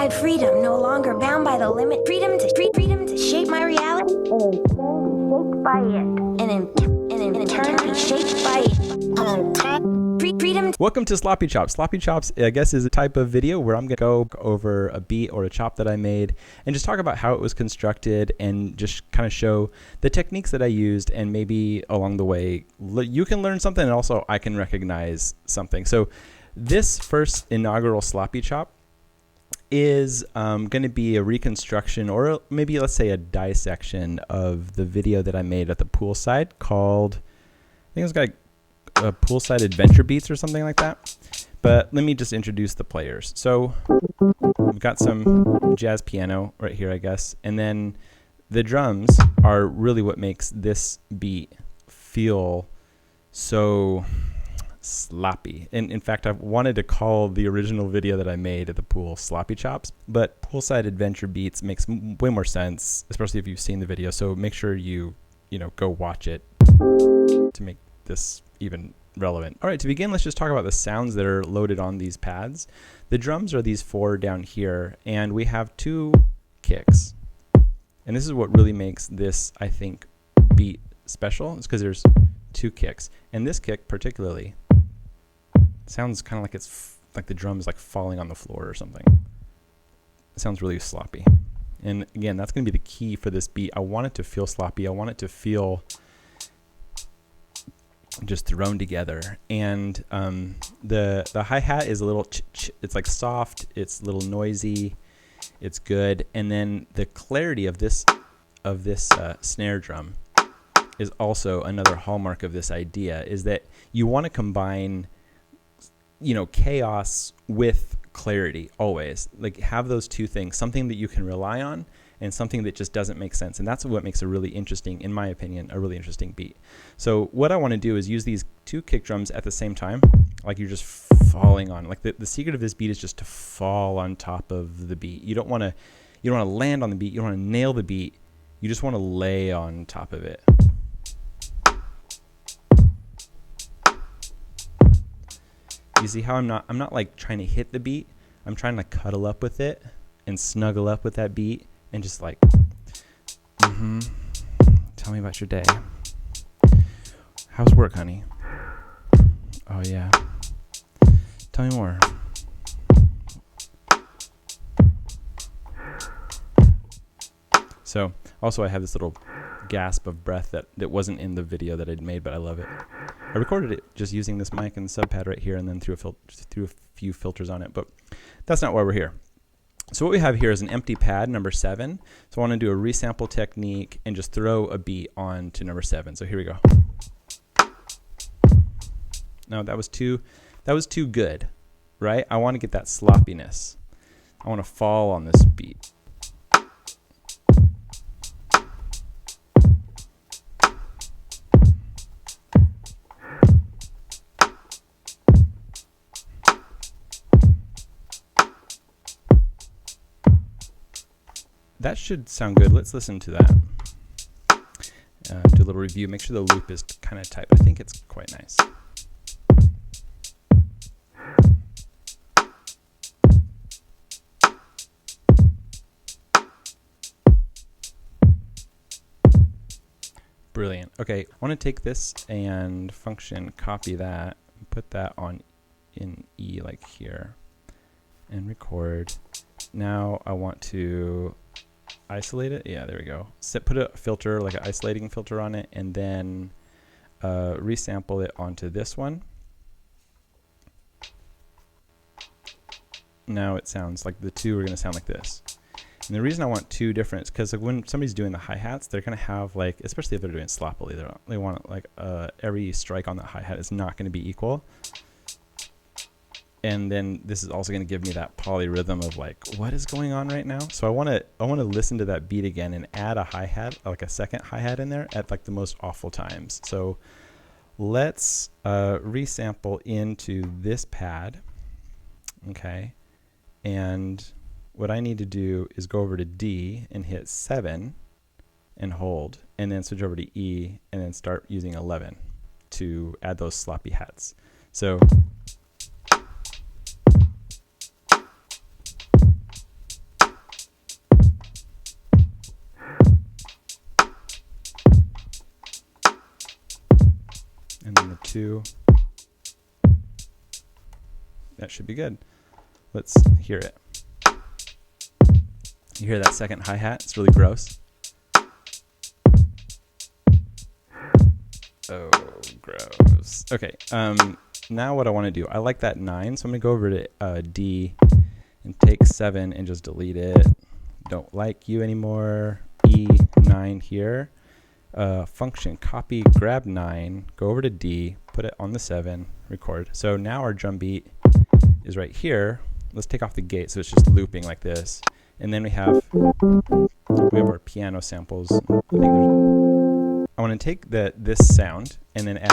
unified freedom, no longer bound by the limit. Freedom to shape my reality, and in turn be shaped by it. Freedom. Welcome to Sloppy Chops. Sloppy Chops, I guess, is a type of video where I'm going to go over a beat or a chop that I made and just talk about how it was constructed and just kind of show the techniques that I used, and maybe along the way you can learn something and also I can recognize something. So this first inaugural Sloppy Chop is going to be a reconstruction, or maybe let's say a dissection of the video that I made at the poolside called, I think it was got poolside adventure beats or something like that. But let me just introduce the players. So we've got some jazz piano right here, I guess, and then the drums are really what makes this beat feel so sloppy. And in fact, I wanted to call the original video that I made at the pool Sloppy Chops, but poolside adventure beats makes way more sense, especially if you've seen the video. So make sure you go watch it to make this even relevant. All right, to begin, let's just talk about the sounds that are loaded on these pads. The drums are these four down here, and we have two kicks. And this is what really makes this, I think, beat special, is because there's two kicks. And this kick particularly sounds kind of like it's like the drum is like falling on the floor or something. It sounds really sloppy. And again, that's going to be the key for this beat. I want it to feel sloppy. I want it to feel just thrown together. And the hi-hat is a little it's like soft, it's a little noisy, it's good. And then the clarity of this snare drum is also another hallmark of this idea, is that you want to combine chaos with clarity always. Like, have those two things, something that you can rely on and something that just doesn't make sense. And that's what makes a really interesting, in my opinion, a really interesting beat. So what I want to do is use these two kick drums at the same time, like you're just falling on. Like the secret of this beat is just to fall on top of the beat. You don't want to land on the beat. You don't want to nail the beat. You just want to lay on top of it. You see how I'm not like trying to hit the beat. I'm trying to cuddle up with it and snuggle up with that beat and just like, tell me about your day. How's work, honey? Oh yeah. Tell me more. So also I have this little gasp of breath that wasn't in the video that I'd made, but I love it. I recorded it just using this mic and sub pad right here, and then threw a few filters on it, but that's not why we're here. So what we have here is an empty pad, number 7. So I want to do a resample technique and just throw a beat on to number 7. So here we go. No, that was too good, right? I want to get that sloppiness. I want to fall on this beat. That should sound good. Let's listen to that. Do a little review. Make sure the loop is kind of tight, but I think it's quite nice. Brilliant. Okay, I want to take this and function copy that, put that on in E like here, and record. Now I want to isolate it. Yeah, there we go. Put a filter, like an isolating filter on it, and then resample it onto this one. Now it sounds like the two are going to sound like this. And the reason I want two different is because when somebody's doing the hi-hats, they're going to have, like, especially if they're doing sloppily, they want like every strike on the hi-hat is not going to be equal. And then this is also going to give me that polyrhythm of like, what is going on right now? So I want to listen to that beat again and add a hi-hat, like a second hi-hat in there at like the most awful times. So let's resample into this pad. Okay. And what I need to do is go over to D and hit 7 and hold, and then switch over to E and then start using 11 to add those sloppy hats. So 2. That should be good. Let's hear it. You hear that second hi-hat? It's really gross. Oh, gross. Okay, now what I want to do, I like that 9, so I'm going to go over to D and take 7 and just delete it. Don't like you anymore. E9 here. Function, copy, grab 9, go over to D, put it on the 7, record. So now our drum beat is right here. Let's take off the gate so it's just looping like this. And then we have our piano samples. I want to take this sound and then add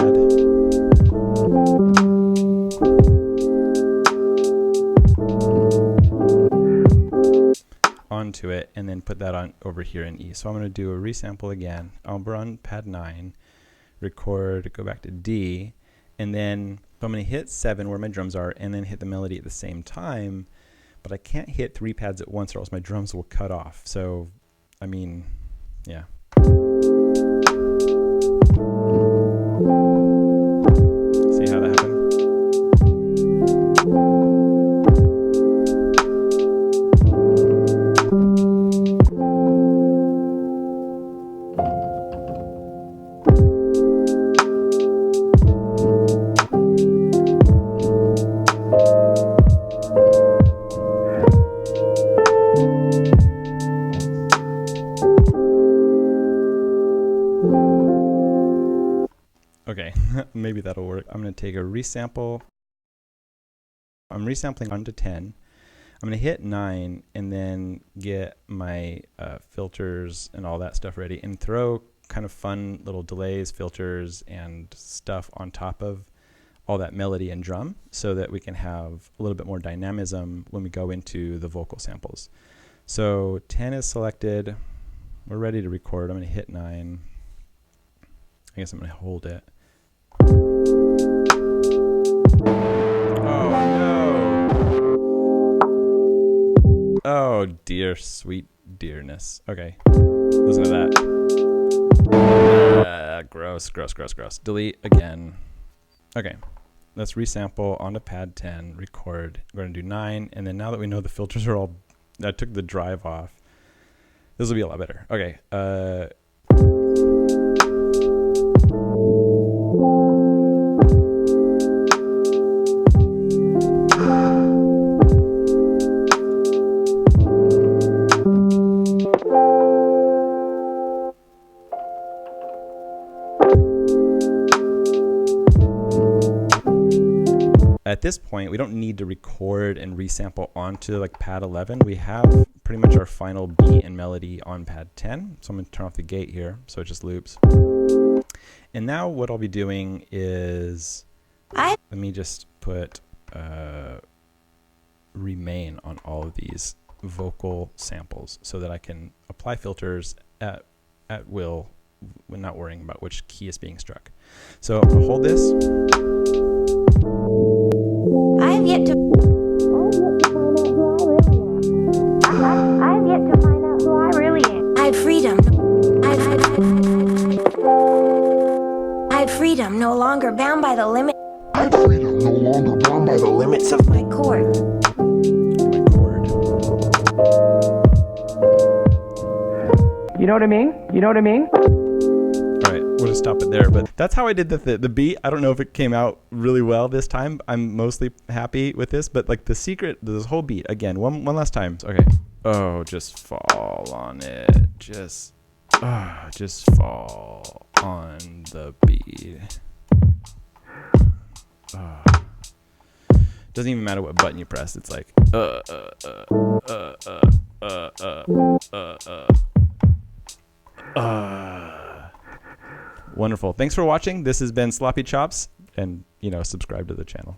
onto it and then put that on over here in E. So I'm going to do a resample again. I'll run pad 9, record, go back to D, and then so I'm going to hit 7 where my drums are and then hit the melody at the same time, but I can't hit 3 pads at once or else my drums will cut off. So, I mean, yeah. See how that happened? Okay, maybe that'll work. I'm going to take a resample. I'm resampling 1 to 10. I'm going to hit 9 and then get my filters and all that stuff ready and throw kind of fun little delays, filters, and stuff on top of all that melody and drum so that we can have a little bit more dynamism when we go into the vocal samples. So 10 is selected. We're ready to record. I'm going to hit 9. I guess I'm going to hold it. Oh no! Oh dear, sweet dearness. Okay, listen to that. Gross, gross, gross, gross. Delete again. Okay, let's resample onto pad 10, record. We're going to do 9, and then now that we know the filters are all, I took the drive off, this will be a lot better. Okay, at this point, we don't need to record and resample onto like pad 11. We have pretty much our final beat and melody on pad 10. So I'm going to turn off the gate here so it just loops. And now what I'll be doing is, let me just put remain on all of these vocal samples so that I can apply filters at will when not worrying about which key is being struck. So I'm going to hold this. I've yet to find out who I really am. I've freedom. I've freedom, no longer bound by the limit. I've freedom, no longer bound by the limits of My chord. You know what I mean? You know what I mean? All right, we'll just stop it there. But that's how I did the beat. I don't know if it came out really well this time. I'm mostly happy with this, but like the secret, this whole beat again, one last time. Okay. Oh, just fall on it. Just fall on the beat. Doesn't even matter what button you press. It's like Wonderful. Thanks for watching. This has been Sloppy Chops, and subscribe to the channel.